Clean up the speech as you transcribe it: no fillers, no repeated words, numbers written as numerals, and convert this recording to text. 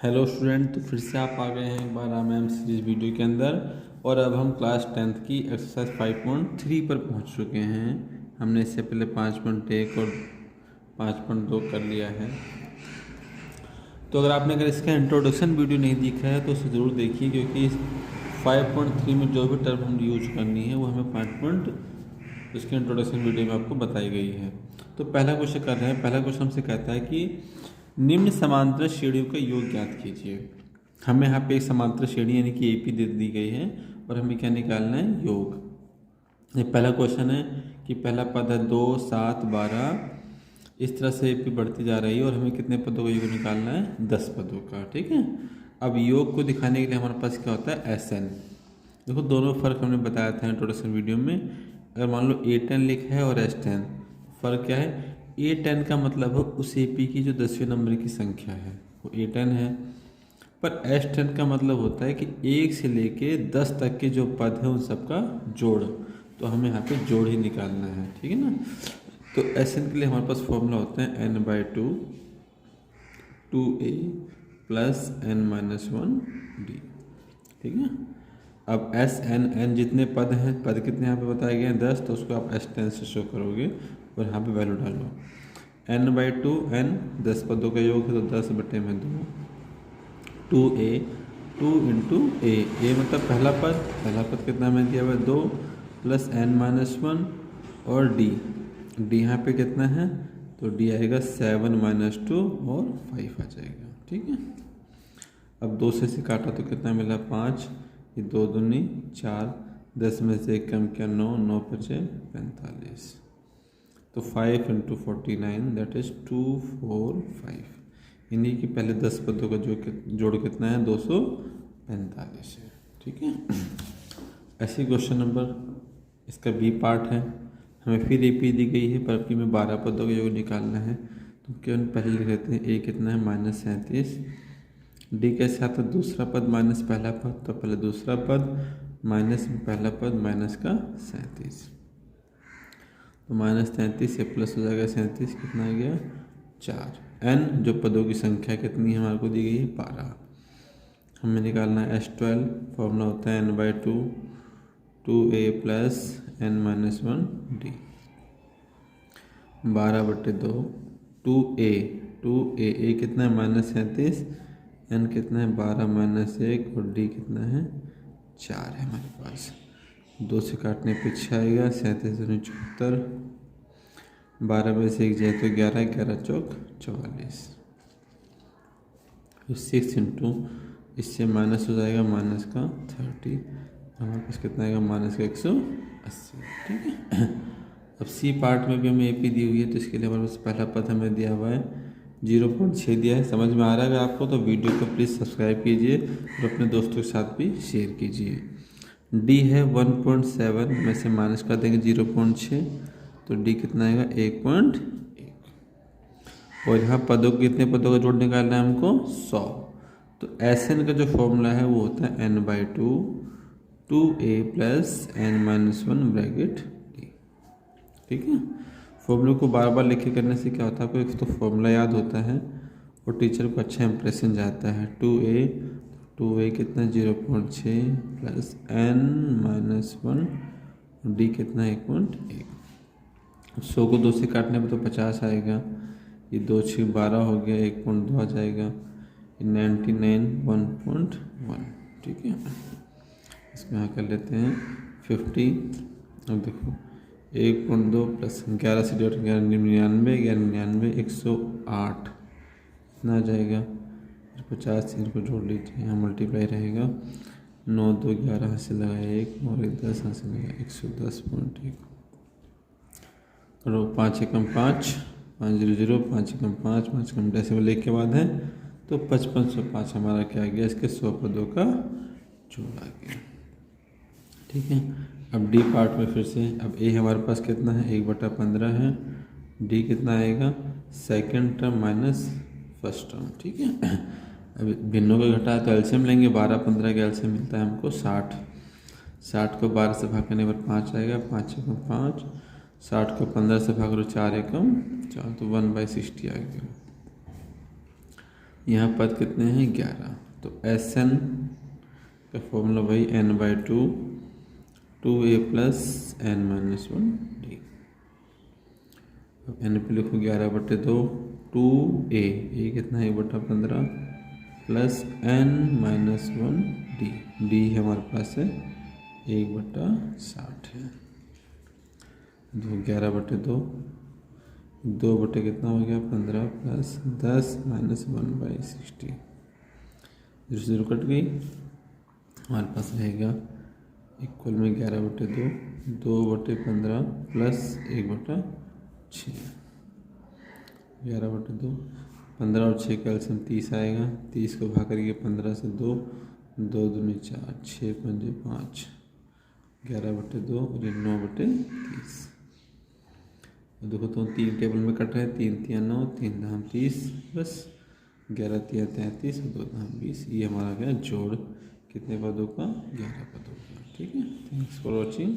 Hello student, तो फिर से आप आ गए हैं एक बार रामायण सीरीज वीडियो के अंदर। और अब हम क्लास 10th की एक्सरसाइज 5.3 पर पहुंच चुके हैं। हमने इससे पहले 5.1 और 5.2 कर लिया है। तो अगर इसका इंट्रोडक्शन वीडियो नहीं देखा है तो उसे ज़रूर देखिए, क्योंकि 5.3 में जो भी टर्म हम यूज करनी है वो हमें उसके इंट्रोडक्शन वीडियो में आपको बताई गई है। तो पहला क्वेश्चन कर रहे हैं। पहला क्वेश्चन हमसे कहता है कि निम्न समांतर श्रेणियों का योग ज्ञात कीजिए। हमें यहाँ पे एक समांतर श्रेणी यानी कि एपी दे दी गई है और हमें क्या निकालना है, योग। ये पहला क्वेश्चन है कि पहला पद है 2, 7, 12, इस तरह से एपी बढ़ती जा रही है और हमें कितने पदों का योग निकालना है, 10 पदों का। ठीक है। अब योग को दिखाने के लिए हमारे पास क्या होता है, एस एन। देखो दोनों फर्क हमने बताया था इंट्रोडक्शन वीडियो में। अगर मान लो A10 लिखा है और S10, फ़र्क क्या है, A10 का मतलब है उस एपी की जो 10वें नंबर की संख्या है वो A10 है, पर S10 का मतलब होता है कि 1 से लेके 10 तक के जो पद हैं उन सबका जोड़। तो हमें यहाँ पे जोड़ ही निकालना है, ठीक है ना। तो SN के लिए हमारे पास फॉर्मूला होता है n/2 2a प्लस n-1d। ठीक है। अब SN जितने पद हैं, पद कितने यहाँ पे बताए गए हैं, 10, तो उसको आप S10 से शो करोगे और यहाँ पे वैल्यू डालो। n/2 n 10 पदों का योग है तो 10/2 2a 2 इंटू a मतलब पहला पद कितना हमें दिया हुआ है, 2 प्लस n-1 और d यहाँ पे कितना है, तो d आएगा 7-2 और 5 आ जाएगा। ठीक है। अब 2 से काटा तो कितना मिला, 5, ये 2 दूनी 4, 10 में से 1 कम किया 9, 9 5 45, तो 5 इंटू 49 दैट इज 245। यानी कि पहले 10 पदों का जोड़ कितना है, 245 है। ठीक है। ऐसे क्वेश्चन नंबर इसका बी पार्ट है। हमें फिर एपी दी गई है, पर एपी में 12 पदों का योग निकालना है। तो क्यों पहले लिख लेते हैं, ए कितना है, -37, डी के साथ दूसरा पद माइनस पहला पद, तो पहले दूसरा पद माइनस पहला पद माइनस का 37, तो -33 से प्लस हो जाएगा 37, कितना आ गया 4। n जो पदों की संख्या कितनी है हमारे को दी गई है, 12। हमें निकालना है S12। फॉर्मूला होता है n/2 2a plus n-1d 12/2 2a a कितना है, -37, n कितना है 12 - 1 और d कितना है 4 है हमारे पास। 2 से काटने पे 6 आएगा, 37 दूनी 74, 12 में से 1 जाए तो 11, 11 चौक 44, 6 इंटू इससे माइनस हो जाएगा माइनस का 30, हमारे पास कितना आएगा माइनस का 180। ठीक है। अब सी पार्ट में भी हमें एपी दी हुई है, तो इसके लिए हमारे पास पहला पद हमें दिया हुआ है 0.6 दिया है। समझ में आ रहा है आपको तो वीडियो को प्लीज़ सब्सक्राइब कीजिए और अपने दोस्तों के साथ भी शेयर कीजिए। डी है 1.7 में से माइनस कर देंगे 0.6, तो डी कितना आएगा 1.1। और यहाँ पदों कितने पदों का जोड़ निकालना है हमको, 100। तो SN का जो फॉर्मूला है वो होता है n/2 2a plus n-1 bracket d। ठीक है। फॉर्मूले को बार बार लिखे करने से क्या होता है, आपको एक तो फॉर्मूला याद होता है और टीचर को अच्छा इंप्रेशन जाता है। 2a कितना 0.6 प्लस n-1 d कितना 1.1। 100 को 2 से काटने पर तो 50 आएगा, ये 2 6 12 हो गया, 1.2 आ जाएगा, 99 1.1। ठीक है। इसको यहाँ कर लेते हैं 50। अब देखो 1.2 प्लस 11 से 99, 108 इतना आ जाएगा। 50 इनको जोड़ लीजिए, यहाँ मल्टीप्लाई रहेगा, 9 2 11 हाथ से लगाया 1 और 10 हाथ से लगाया 110.1 और 5 एकम 5 5 0 0 5 एकम 5 5 एकम डेसिमल 1 के बाद है, तो 5505 हमारा क्या आ गया, इसके 100 पदों का जोड़ आ गया। ठीक है। अब डी पार्ट में फिर से, अब ए हमारे पास कितना है 1/15 है, डी कितना आएगा second term minus first term. ठीक है। अब भिन्नों का घटा तो एलसीएम लेंगे, 12-15 का एलसीएम मिलता है हमको 60। 60 को 12 से भाग करने पर 5 आएगा, 5 एकम 5, 60 को 15 से भाग करो 4 एकम 4, तो 1/60 आ गया। यहाँ पद कितने हैं 11। तो एस एन का फॉर्मूला वही n/2 2a plus n-1 d। अब एन पे लिखो 11/2 2a, ये कितना है 1/15 प्लस n-1 d। d हमारे पास है 1/60 है। 11/2 2 बटे कितना हो गया 15 प्लस 10 माइनस 1/60। 0 0 कट गई, हमारे पास रहेगा इक्वल में 11/2 2/15 प्लस 1/6। 11/2 15 और 6 का एलसीएम 30 आएगा। 30 को भाग करिए 15 से 2 2 दूनी 4 6 पंजे 5 11/2 और 9/30। देखो तो 3 टेबल में कट रहे हैं 3 3 9 3 धाम 30 बस 11 3 33 और 2 धाम 20। ये हमारा गया जोड़ कितने पदों का 11 पदों का। ठीक है, थैंक्स फॉर वॉचिंग।